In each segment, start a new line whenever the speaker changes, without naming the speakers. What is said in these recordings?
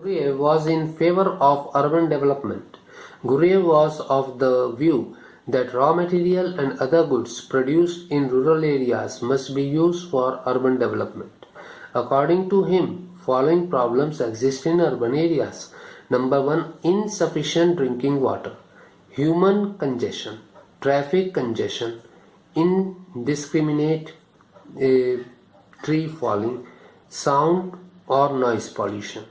Guriev was in favor of urban development. Guriev was of the view that raw material and other goods produced in rural areas must be used for urban development. According to him, following problems exist in urban areas. Number 1, insufficient drinking water, human congestion, traffic congestion, indiscriminate tree falling, sound or noise pollution.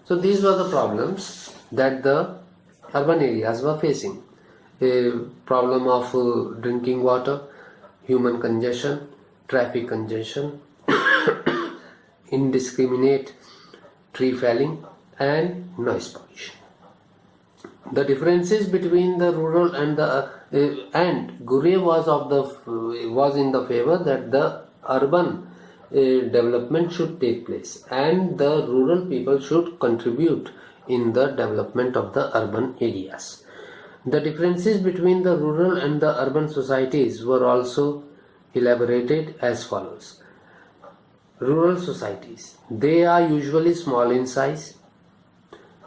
So these were the problems that the urban areas were facing. A problem of drinking water, human congestion, traffic congestion, indiscriminate tree felling and noise pollution. The differences between the rural and the and Guriev was in the favor that the urban development should take place and the rural people should contribute in the development of the urban areas. The differences between the rural and the urban societies were also elaborated as follows. Rural societies, they are usually small in size,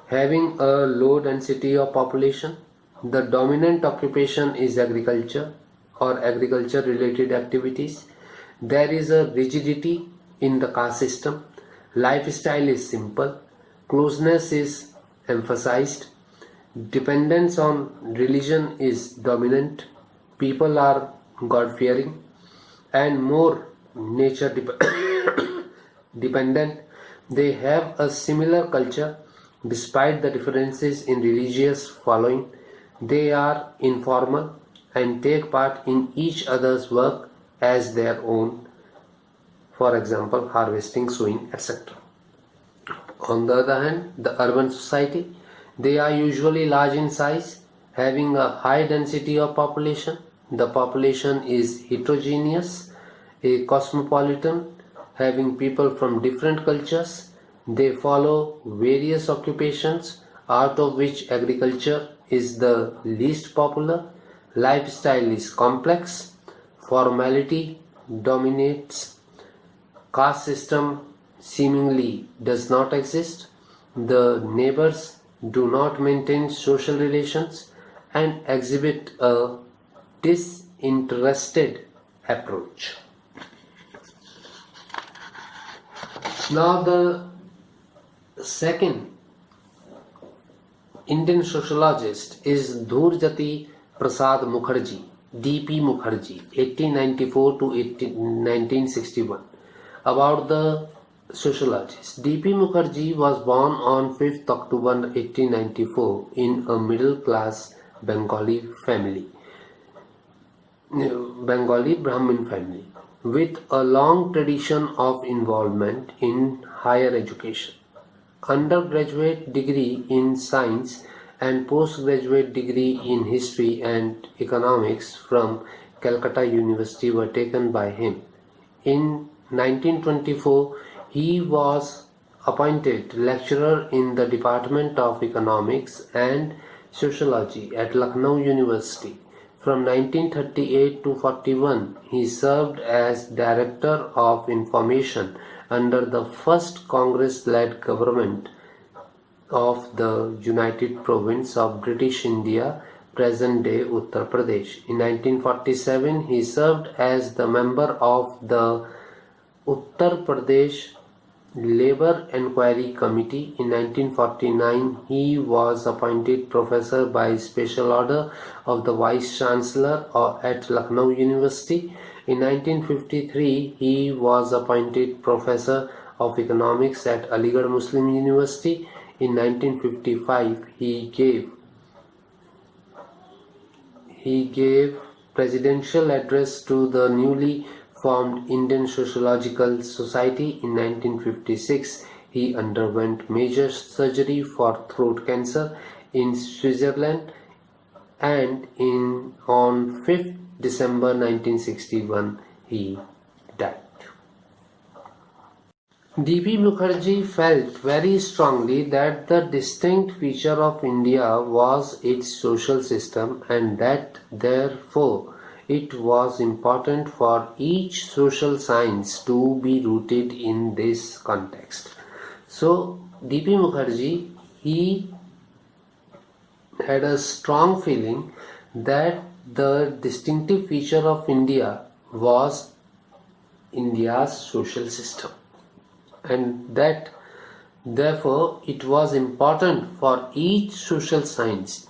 having a low density of population. The dominant occupation is agriculture or agriculture related activities. There is a rigidity in the caste system. Lifestyle is simple. Closeness is emphasized. Dependence on religion is dominant. People are God-fearing and more nature dependent. They have a similar culture despite the differences in religious following. They are informal and take part in each other's work as their own, for example, harvesting, sowing, etc. On the other hand, the urban society, they are usually large in size, having a high density of population. The population is heterogeneous, a cosmopolitan, having people from different cultures. They follow various occupations, out of which agriculture is the least popular. Lifestyle is complex. Formality dominates. Caste system seemingly does not exist. The neighbors do not maintain social relations and exhibit a disinterested approach. Now the second Indian sociologist is Dhurjati Prasad Mukherjee, D.P. Mukherjee, 1894 to 1961. About the sociologist, D.P. Mukherjee was born on 5th October 1894 in a middle-class Bengali Brahmin family, with a long tradition of involvement in higher education. Undergraduate degree in science and postgraduate degree in history and economics from Calcutta University were taken by him. In 1924, he was appointed lecturer in the Department of Economics and Sociology at Lucknow University. From 1938 to 41, he served as Director of Information under the first Congress-led government of the United Province of British India, present-day Uttar Pradesh. In 1947, he served as the member of the Uttar Pradesh Labour Enquiry Committee. In 1949, he was appointed professor by special order of the Vice Chancellor at Lucknow University. In 1953, he was appointed professor of economics at Aligarh Muslim University. In 1955, he gave presidential address to the newly formed Indian Sociological Society. In 1956, he underwent major surgery for throat cancer in Switzerland, and on 5th December 1961, he died. D.P. Mukherjee felt very strongly that the distinct feature of India was its social system, and that therefore it was important for each social science to be rooted in this context. So D.P. Mukherjee, he had a strong feeling that the distinctive feature of India was India's social system, and that therefore it was important for each social science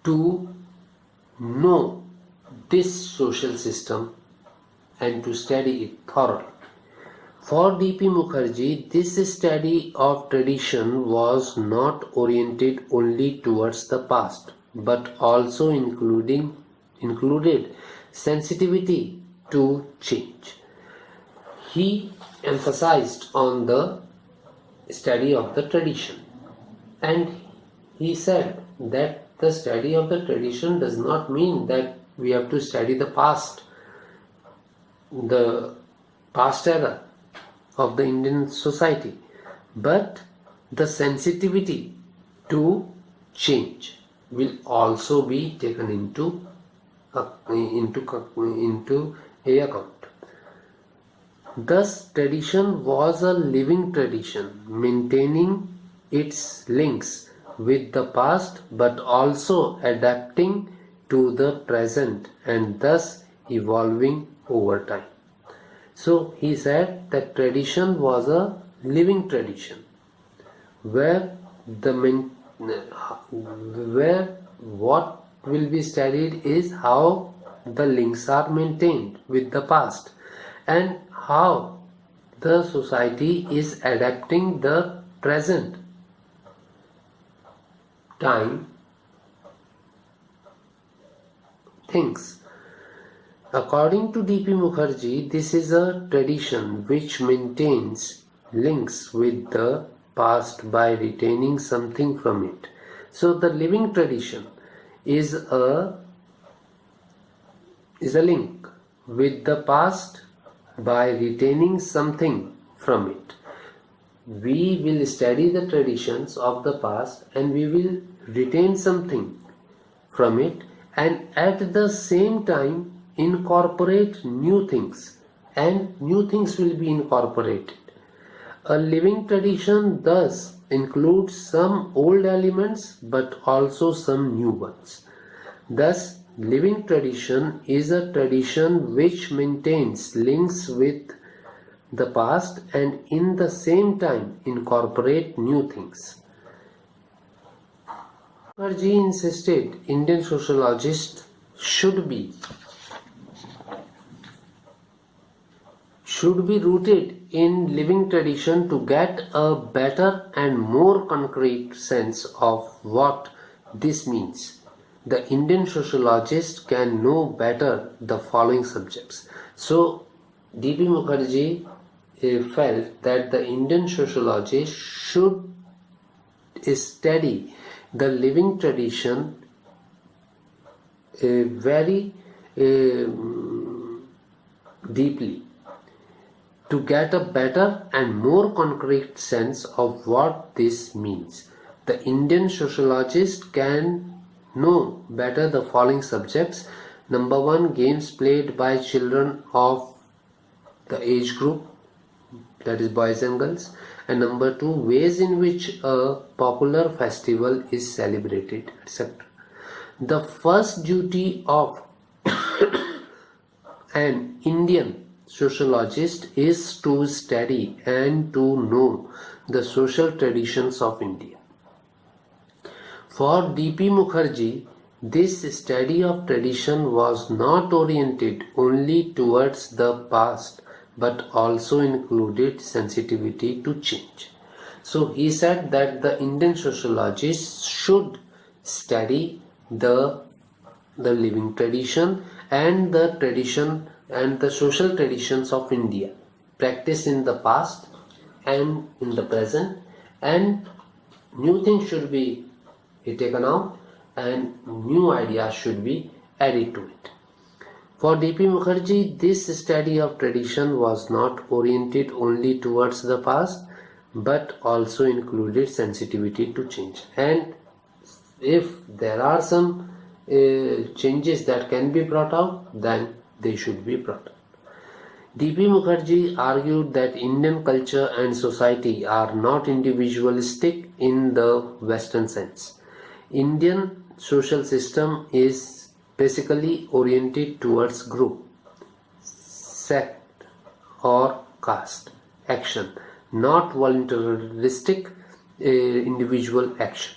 to know this social system and to study it thoroughly. For D.P. Mukherjee, this study of tradition was not oriented only towards the past, but also included sensitivity to change. He emphasized on the study of the tradition, and he said that the study of the tradition does not mean that we have to study the past era of the Indian society, but the sensitivity to change will also be taken into account. Thus, tradition was a living tradition, maintaining its links with the past but also adapting to the present and thus evolving over time. So he said that tradition was a living tradition where what will be studied is how the links are maintained with the past and how the society is adapting the present time things. According to D.P. Mukherjee, this is a tradition which maintains links with the past by retaining something from it. So the living tradition is a link with the past by retaining something from it. We will study the traditions of the past and we will retain something from it, and at the same time incorporate new things, and new things will be incorporated. A living tradition thus includes some old elements but also some new ones. Thus, living tradition is a tradition which maintains links with the past and in the same time incorporate new things. Mukherjee insisted Indian sociologists should be rooted in living tradition to get a better and more concrete sense of what this means. The Indian sociologist can know better the following subjects. So, D.P. Mukherjee felt that the Indian sociologist should study the living tradition very deeply to get a better and more concrete sense of what this means. The Indian sociologist can know better the following subjects. Number 1, games played by children of the age group, that is boys and girls. And number 2, ways in which a popular festival is celebrated, etc. The first duty of an Indian sociologist is to study and to know the social traditions of India. For D.P. Mukherjee, this study of tradition was not oriented only towards the past but also included sensitivity to change. So he said that the Indian sociologists should study the living tradition and the tradition and the social traditions of India, practiced in the past and in the present, and new things should be taken out and new ideas should be added to it. For D.P. Mukherjee, this study of tradition was not oriented only towards the past but also included sensitivity to change. And if there are some changes that can be brought out, then they should be brought out. D.P. Mukherjee argued that Indian culture and society are not individualistic in the Western sense. Indian social system is basically oriented towards group, sect, or caste action, not voluntaristic individual action.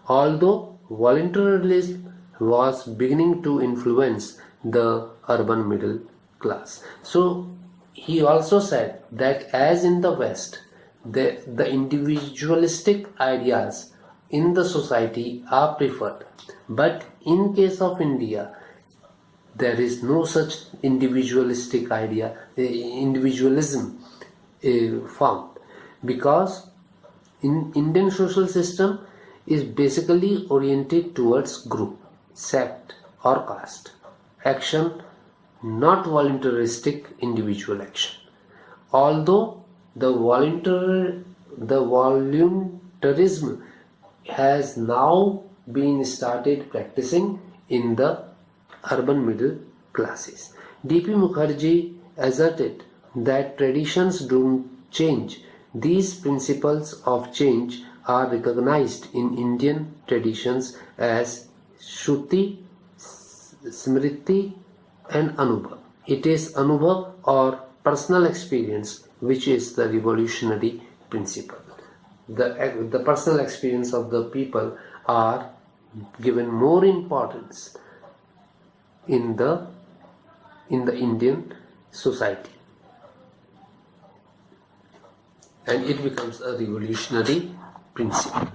Although voluntarism was beginning to influence the urban middle class. So he also said that as in the West, the individualistic ideas in the society are preferred. But in case of India, there is no such individualistic individualism found, because in Indian social system is basically oriented towards group, sect, or caste action, not voluntaristic individual action. Although the voluntarism has now been started practicing in the urban middle classes. D.P. Mukherjee asserted that traditions don't change. These principles of change are recognized in Indian traditions as Shruti, Smriti, and Anubhav. It is Anubhav or personal experience which is the revolutionary principle. The personal experience of the people are given more importance in the Indian society, and it becomes a revolutionary principle.